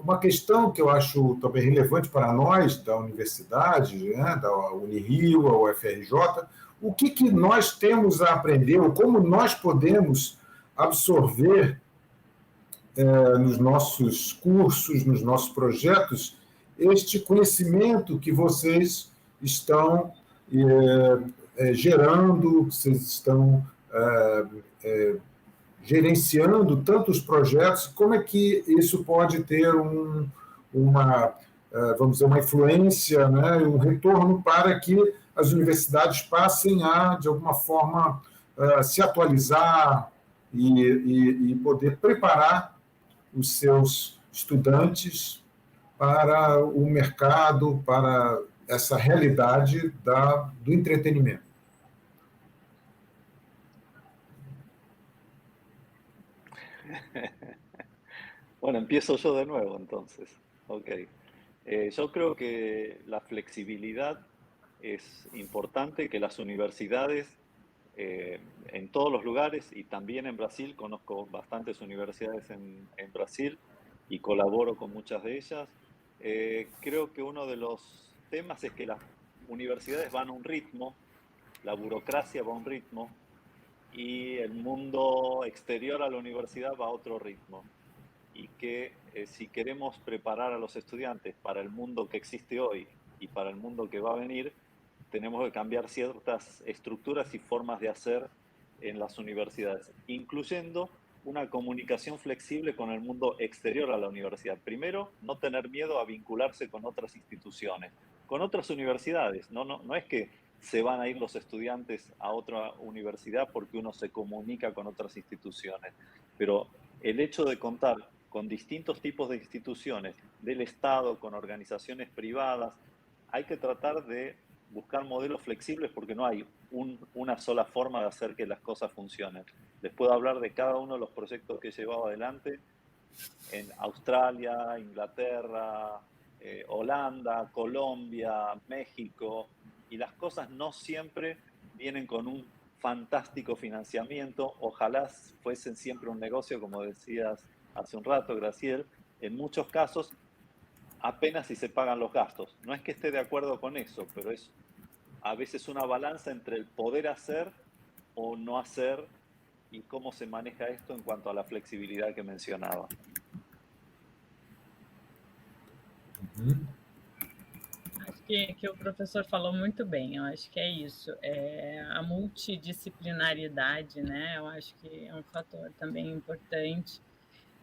uma questão que eu acho também relevante para nós, da universidade, né, da Unirio, a UFRJ, o que nós temos a aprender, ou como nós podemos absorver nos nossos cursos, nos nossos projetos, este conhecimento que vocês estão gerando, vocês estão gerenciando tantos projetos, como é que isso pode ter vamos dizer, uma influência, né, um retorno para que as universidades passem a, de alguma forma, se atualizar e poder preparar os seus estudantes para o mercado, para essa realidade do entretenimiento. Bueno, empiezo yo de nuevo entonces. Ok. Yo creo que la flexibilidad es importante, que las universidades en todos los lugares y también en Brasil, conozco bastantes universidades en Brasil y colaboro con muchas de ellas. Creo que uno de los temas es que las universidades van a un ritmo, la burocracia va a un ritmo y el mundo exterior a la universidad va a otro ritmo. Y que si queremos preparar a los estudiantes para el mundo que existe hoy y para el mundo que va a venir, tenemos que cambiar ciertas estructuras y formas de hacer en las universidades, incluyendo una comunicación flexible con el mundo exterior a la universidad. Primero, no tener miedo a vincularse con otras instituciones, con otras universidades. No es que se van a ir los estudiantes a otra universidad porque uno se comunica con otras instituciones, pero el hecho de contar con distintos tipos de instituciones del Estado, con organizaciones privadas, hay que tratar de buscar modelos flexibles porque no hay una sola forma de hacer que las cosas funcionen. Les puedo hablar de cada uno de los proyectos que he llevado adelante en Australia, Inglaterra, Holanda, Colombia, México, y las cosas no siempre vienen con un fantástico financiamiento. Ojalá fuesen siempre un negocio, como decías hace un rato, Graciel. En muchos casos, apenas si se pagan los gastos. No es que esté de acuerdo con eso, pero es a veces una balanza entre el poder hacer o no hacer y cómo se maneja esto en cuanto a la flexibilidad que mencionaba. Acho que o professor falou muito bem, eu acho que é isso, a multidisciplinaridade, né, eu acho que é um fator também importante.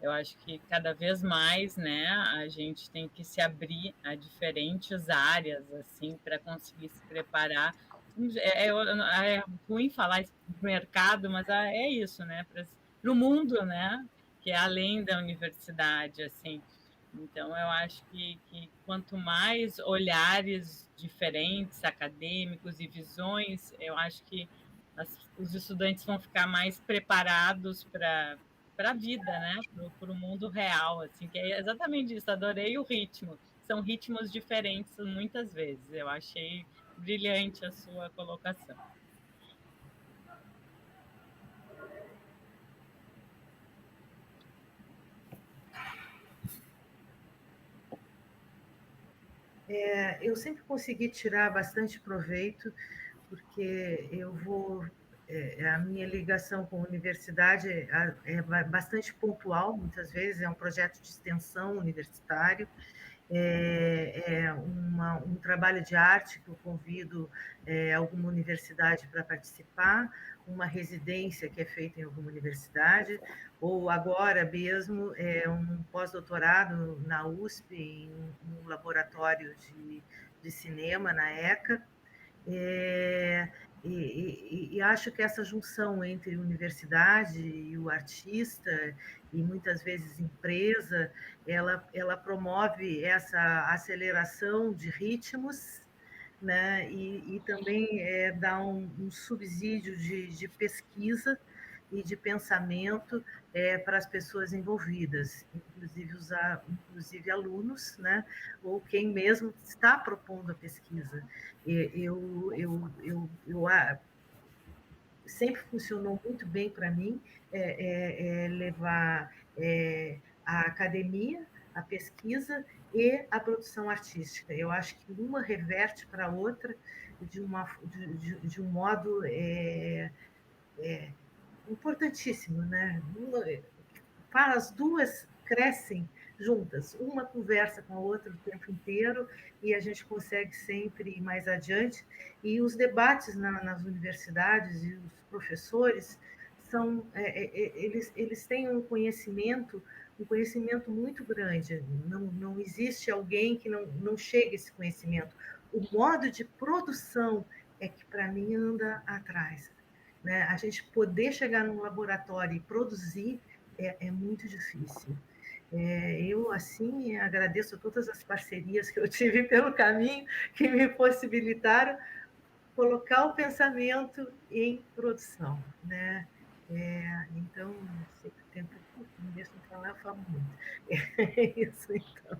Eu acho que cada vez mais, né, a gente tem que se abrir a diferentes áreas, assim, para conseguir se preparar. É ruim falar isso pro mercado, mas é isso, né, para o mundo, né, que é além da universidade, assim. Então, eu acho que quanto mais olhares diferentes, acadêmicos e visões, eu acho que os estudantes vão ficar mais preparados para a vida, né? Para o mundo real, assim, que é exatamente isso. Adorei o ritmo. São ritmos diferentes muitas vezes. Eu achei brilhante a sua colocação. Eu sempre consegui tirar bastante proveito, porque a minha ligação com a universidade é bastante pontual, muitas vezes, é um projeto de extensão universitário, um trabalho de arte que eu convido alguma universidade para participar, uma residência que é feita em alguma universidade, ou agora mesmo um pós-doutorado na USP, em um laboratório de cinema, na ECA. E acho que essa junção entre universidade e o artista, e muitas vezes empresa, ela promove essa aceleração de ritmos, né? E também dá um subsídio de pesquisa e de pensamento para as pessoas envolvidas, inclusive alunos, né? Ou quem mesmo está propondo a pesquisa. Sempre funcionou muito bem para mim levar a academia, a pesquisa e a produção artística. Eu acho que uma reverte para a outra de um modo importantíssimo, né? As duas crescem juntas, uma conversa com a outra o tempo inteiro e a gente consegue sempre ir mais adiante. E os debates nas universidades e os professores eles têm um conhecimento muito grande. Não existe alguém que não chegue a esse conhecimento. O modo de produção é que, para mim, anda atrás. Né? A gente poder chegar num laboratório e produzir é muito difícil. Eu, assim, agradeço a todas as parcerias que eu tive pelo caminho, que me possibilitaram colocar o pensamento em produção, né? Então, sei que o tempo é curto, me deixam falar, eu falo muito. É isso, então.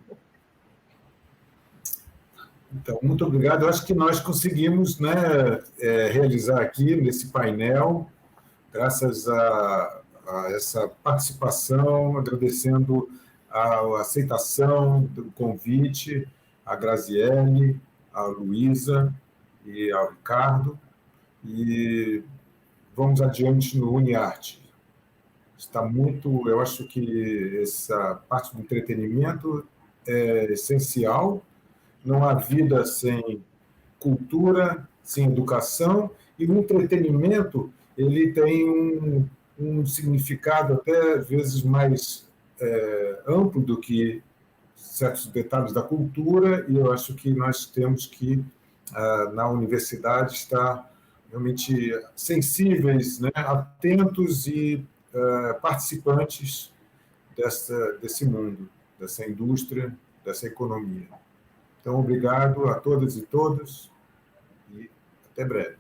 Então, muito obrigado. Eu acho que nós conseguimos, né, realizar aqui nesse painel, graças a essa participação, agradecendo a aceitação do convite, a Graziele, a Luísa e ao Ricardo, e vamos adiante no UniArte. Está muito, eu acho que essa parte do entretenimento é essencial, não há vida sem cultura, sem educação, e o entretenimento ele tem um significado até às vezes mais amplo do que certos detalhes da cultura, e eu acho que nós temos que, na universidade, estar realmente sensíveis, né, atentos e participantes desse mundo, dessa indústria, dessa economia. Então, obrigado a todas e todos e até breve.